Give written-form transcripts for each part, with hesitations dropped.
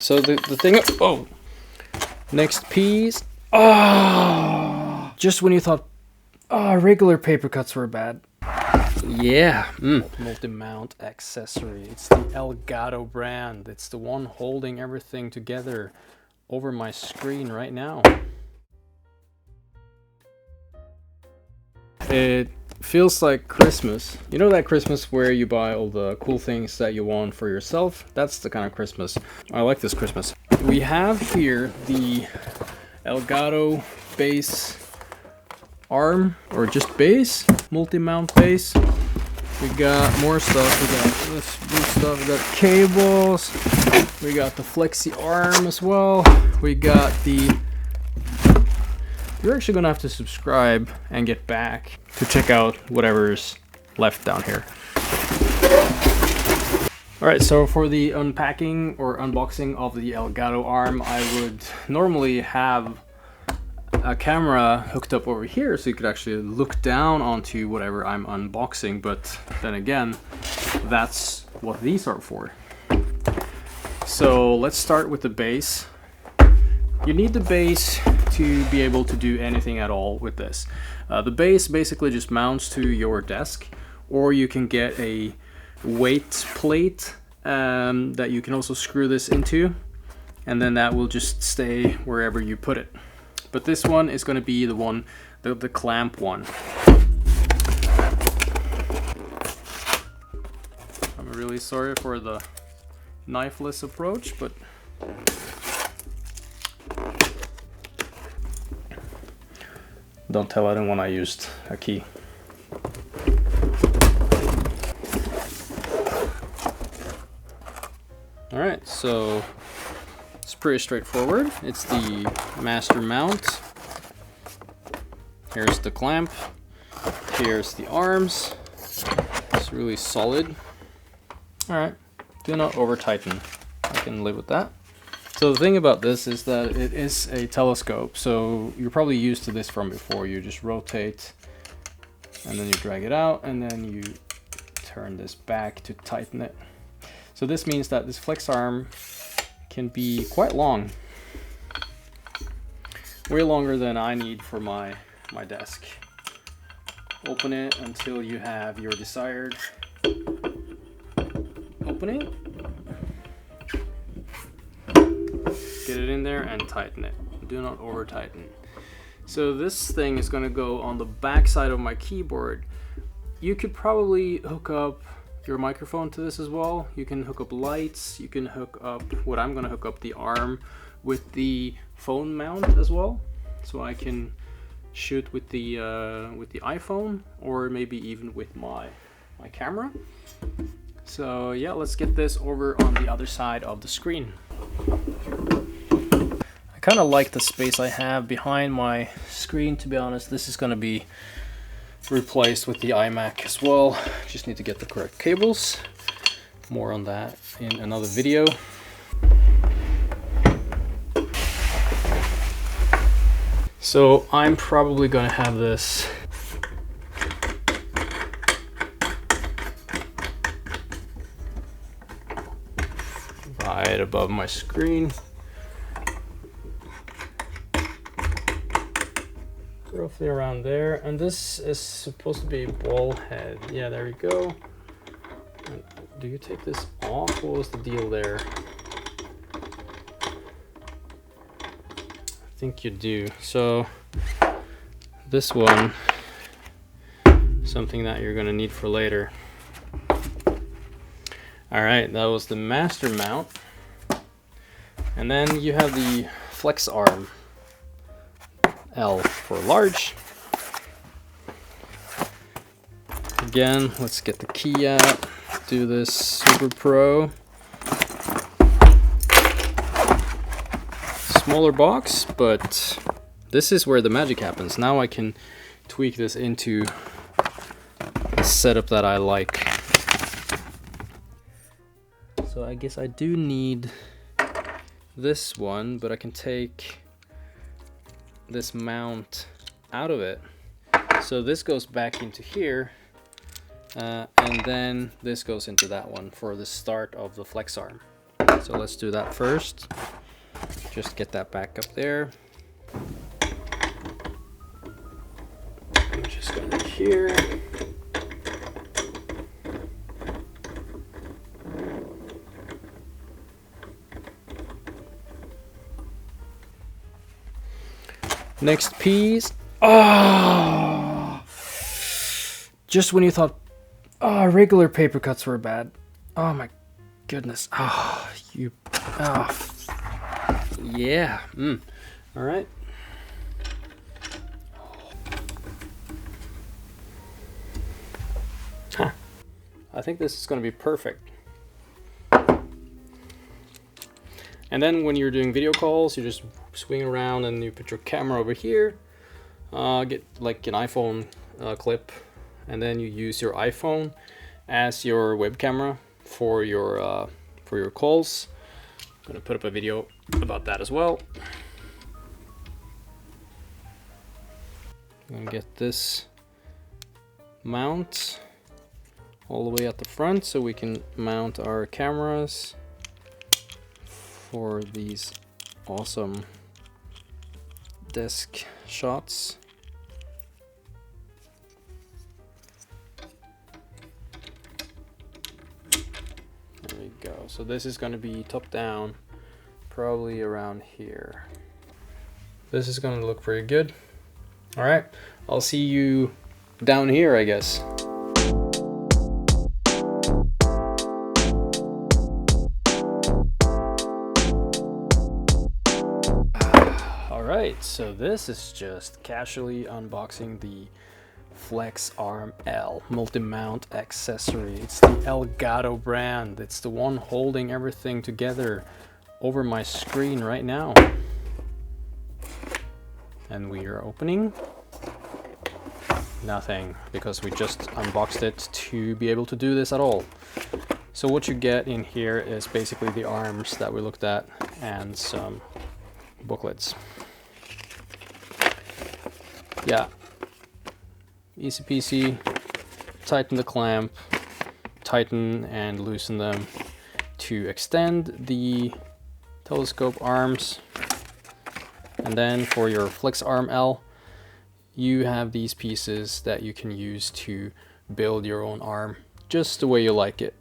So the thing, oh, next piece. Oh, just when you thought, oh, regular paper cuts were bad. Yeah, multi-mount accessory. It's the Elgato brand. It's the one holding everything together over my screen right now. It feels like Christmas. You know that Christmas where you buy all the cool things that you want for yourself? That's the kind of Christmas. I like this Christmas. We have here the Elgato base arm, or just base, multi-mount base. We got more stuff. We got this blue stuff. We got cables. We got the flexi arm as well. We got the... You're actually gonna have to subscribe and get back to check out whatever's left down here. Alright, so for the unpacking or unboxing of the Elgato arm, I would normally have a camera hooked up over here so you could actually look down onto whatever I'm unboxing, but then again, that's what these are for. So let's start with the base. You need the base to be able to do anything at all with this. The base basically just mounts to your desk, or you can get a weight plate that you can also screw this into, and then that will just stay wherever you put it. But this one is going to be the one, the clamp one. I'm really sorry for the knifeless approach, but don't tell anyone I used a key. Alright, so it's pretty straightforward. It's the master mount. Here's the clamp. Here's the arms. It's really solid. Alright, do not over tighten. I can live with that. So the thing about this is that it is a telescope, so you're probably used to this from before. You just rotate and then you drag it out and then you turn this back to tighten it. So this means that this flex arm can be quite long. Way longer than I need for my desk. Open it until you have your desired opening. Get it in there and tighten it. Do not over tighten. So this thing is going to go on the back side of my keyboard. You could probably hook up your microphone to this as well. You can hook up lights. You can hook up, what I'm going to hook up the arm with the phone mount as well. So I can shoot with the iPhone, or maybe even with my camera. So yeah, let's get this over on the other side of the screen. I kind of like the space I have behind my screen, to be honest. This is going to be replaced with the iMac as well. Just need to get the correct cables. More on that in another video. So I'm probably going to have this right above my screen. Roughly around there, and this is supposed to be a ball head. Yeah, there we go. And do you take this off? What was the deal there? I think you do. So this one, something that you're gonna need for later. All right, that was the master mount, and then you have the flex arm. L for large. Again, let's get the key out. Do this super pro. Smaller box, but this is where the magic happens. Now I can tweak this into a setup that I like. So I guess I do need this one, but I can take this mount out of it. So this goes back into here, and then this goes into that one for the start of the flex arm. So let's do that first. Just get that back up there. I'm just going here. Next piece. Oh! Just when you thought regular paper cuts were bad. Oh my goodness. Oh, you. Oh. Yeah. All right. Huh. I think this is going to be perfect. And then when you're doing video calls, you just swing around and you put your camera over here. Get like an iPhone clip, and then you use your iPhone as your web camera for your calls. I'm gonna put up a video about that as well. I'm gonna get this mount all the way at the front so we can mount our cameras for these awesome desk shots. There we go. So this is going to be top down, probably around here. This is going to look pretty good. All right, I'll see you down here, I guess. Alright, so this is just casually unboxing the Flex Arm L multi-mount accessory. It's the Elgato brand. It's the one holding everything together over my screen right now. And we are opening nothing because we just unboxed it to be able to do this at all. So what you get in here is basically the arms that we looked at and some booklets. Yeah, easy peasy. Tighten the clamp, tighten and loosen them to extend the telescope arms. And then for your Flex Arm L, you have these pieces that you can use to build your own arm just the way you like it.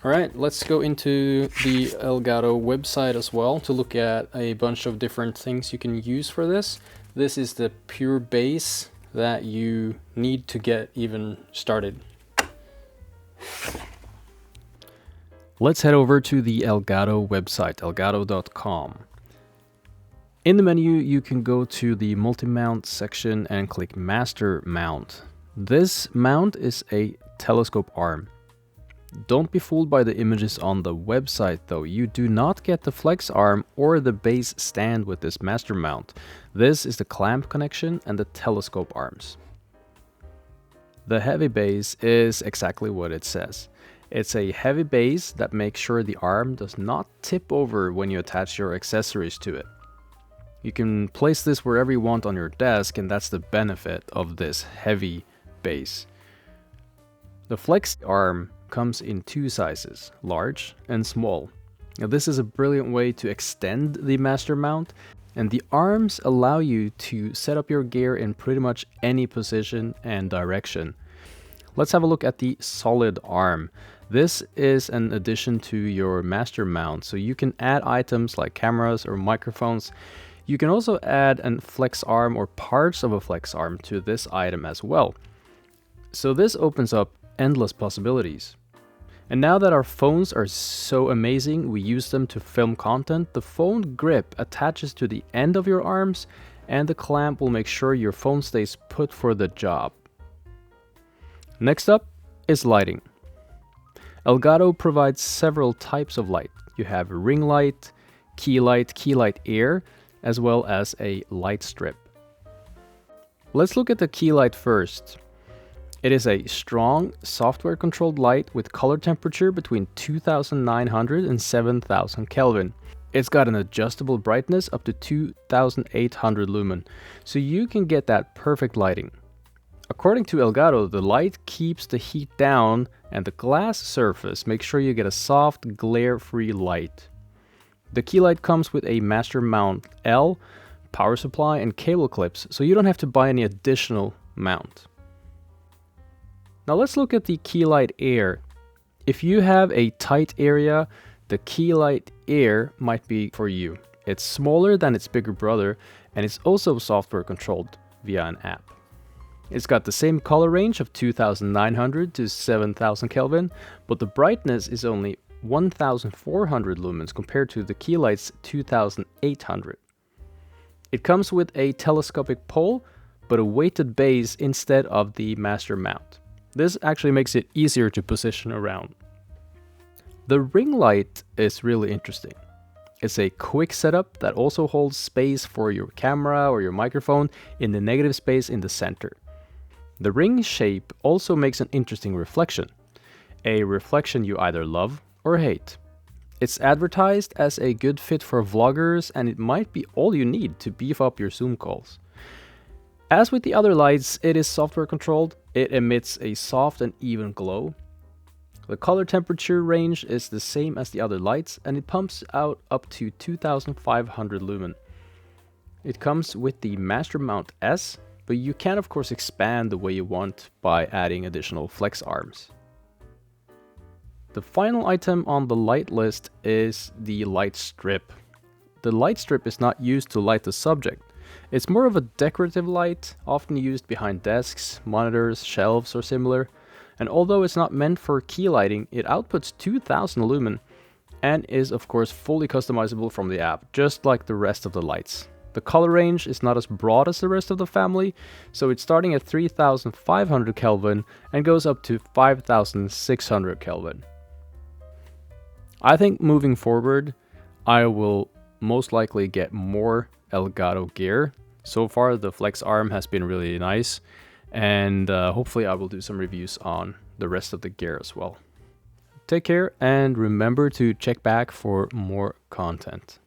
All right, let's go into the Elgato website as well to look at a bunch of different things you can use for this. This is the pure base that you need to get even started. Let's head over to the Elgato website, elgato.com. In the menu, you can go to the multi-mount section and click Master Mount. This mount is a telescope arm. Don't be fooled by the images on the website though. You do not get the flex arm or the base stand with this master mount. This is the clamp connection and the telescope arms. The heavy base is exactly what it says. It's a heavy base that makes sure the arm does not tip over when you attach your accessories to it. You can place this wherever you want on your desk, and that's the benefit of this heavy base. The flex arm comes in two sizes, large and small. Now this is a brilliant way to extend the master mount, and the arms allow you to set up your gear in pretty much any position and direction. Let's have a look at the solid arm. This is an addition to your master mount, so you can add items like cameras or microphones. You can also add a flex arm or parts of a flex arm to this item as well. So this opens up endless possibilities. And now that our phones are so amazing, we use them to film content, the phone grip attaches to the end of your arms, and the clamp will make sure your phone stays put for the job. Next up is lighting. Elgato provides several types of light. You have ring light, Keylight Air, as well as a light strip. Let's look at the Keylight first. It is a strong, software-controlled light with color temperature between 2900 and 7000 Kelvin. It's got an adjustable brightness up to 2800 lumen, so you can get that perfect lighting. According to Elgato, the light keeps the heat down and the glass surface makes sure you get a soft, glare-free light. The Keylight comes with a master mount L, power supply and cable clips, so you don't have to buy any additional mount. Now let's look at the Keylight Air. If you have a tight area, the Keylight Air might be for you. It's smaller than its bigger brother and it's also software controlled via an app. It's got the same color range of 2900 to 7000 Kelvin, but the brightness is only 1400 lumens compared to the Keylight's 2800. It comes with a telescopic pole, but a weighted base instead of the master mount. This actually makes it easier to position around. The ring light is really interesting. It's a quick setup that also holds space for your camera or your microphone in the negative space in the center. The ring shape also makes an interesting reflection. A reflection you either love or hate. It's advertised as a good fit for vloggers and it might be all you need to beef up your Zoom calls. As with the other lights, it is software controlled. It emits a soft and even glow. The color temperature range is the same as the other lights and it pumps out up to 2500 lumen. It comes with the Master Mount S, but you can of course expand the way you want by adding additional flex arms. The final item on the light list is the light strip. The light strip is not used to light the subject. It's more of a decorative light, often used behind desks, monitors, shelves or similar. And although it's not meant for key lighting, it outputs 2000 lumen and is of course fully customizable from the app, just like the rest of the lights. The color range is not as broad as the rest of the family, so it's starting at 3500 Kelvin and goes up to 5600 Kelvin. I think moving forward, I will most likely get more Elgato gear. So far, the flex arm has been really nice, and hopefully I will do some reviews on the rest of the gear as well. Take care, and remember to check back for more content.